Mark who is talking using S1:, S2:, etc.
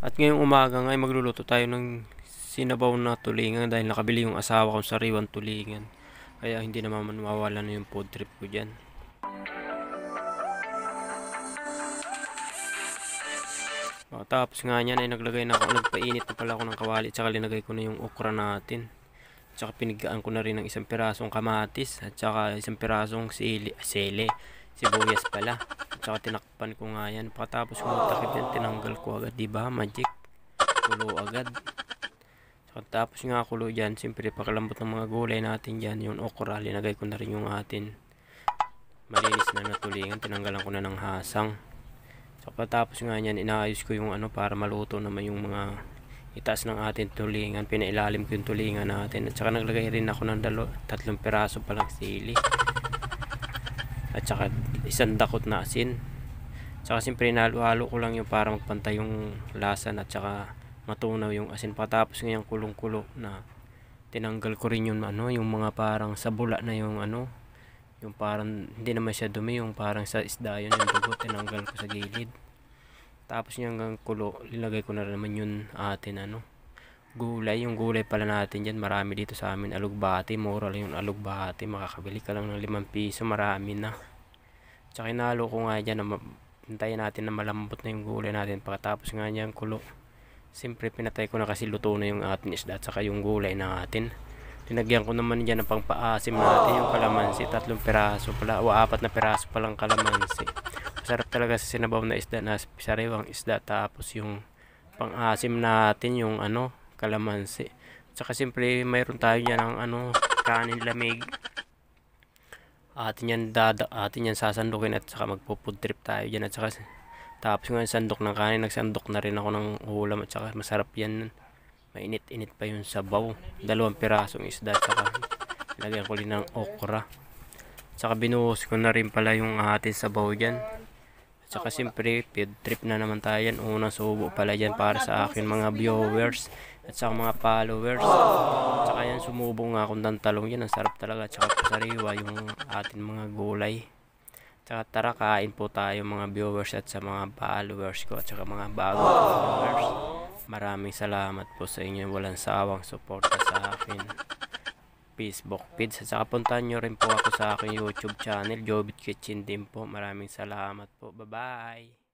S1: At ngayong umaga nga ay magluluto tayo ng sinabaw na tulingan dahil nakabili yung asawa kong sariwang tulingan. Kaya hindi naman mawawala na yung food trip ko dyan. Tapos nga niyan ay nagpainit na pala ako ng kawali at saka linagay ko na yung okra natin. At saka pinigaan ko na rin ng isang pirasong kamatis at saka isang pirasong sibuyas pala. At saka tinakpan ko nga yan. Pagkatapos kumutakip yan, tinanggal ko agad. Diba? Magic. Kulo agad. Tapos nga kulo dyan, siyempre pakalambot ng mga gulay natin dyan, yung okra, linagay ko na rin yung atin malinis na natulingan, tinanggalan ko na ng hasang. So patapos nga yan, inaayos ko yung para maluto naman yung mga itaas ng atin tulingan, pinailalim ko yung tulingan natin. At saka naglagay rin ako ng 3 piraso palang sili. At saka isang dakot na asin. At saka siyempre nahalo-halo ko lang yung para magpantay yung lasa at saka matunaw yung asin. Patapos ngayong kulong-kulo na tinanggal ko rin yung yung mga parang sabula na yung yung parang hindi naman siya dumi, yung parang sa isda yun, yung dugo, tinanggal ko sa gilid. Tapos hanggang kulo, linagay ko na naman yung atin gulay. Yung gulay pala natin dyan, marami dito sa amin, alugbati, mura lang yung alugbati, makakabili ka lang ng 5 piso, marami na. Tsaka inalo ko nga dyan, hintayin natin na malambot na yung gulay natin. Pagkatapos nga niyan kulo, siyempre pinatay ko na kasi luto na yung ating isda at saka yung gulay natin. Tinagyan ko naman dyan ng pangpaasim natin yung kalamansi, 3 piraso pala o 4 na piraso palang kalamansi. Masarap talaga sa sinabaw na isda na sariwang isda. Tapos yung pang-asim natin yung kalamansi. Tsaka siyempre mayroon tayo dyan ng kanin lamig. Atin yan sasandukin at saka magpo-food trip tayo dyan. At saka tapos nga sandok ng kanin, nagsandok na rin ako ng ulam at saka masarap yan. Mainit-init pa yung sabaw. 2 pirasong isda at saka lagyan ko rin ng okra. At saka binuhos ko na rin pala yung ating sabaw dyan. At saka siyempre food trip na naman tayo yan. Unang subo pala dyan para sa akin mga viewers at saka mga followers. At saka yan sumubo nga akong ng talong yan. Ang sarap talaga. At saka sariwa yung ating mga gulay. Tsaka tara kain po tayo mga viewers at sa mga followers ko at saka mga bagong followers. Maraming salamat po sa inyo, walang sawang suporta sa akin Facebook page. At saka puntahan nyo rin po ako sa aking YouTube channel, Jovit Kitchen din po. Maraming salamat po. Bye bye.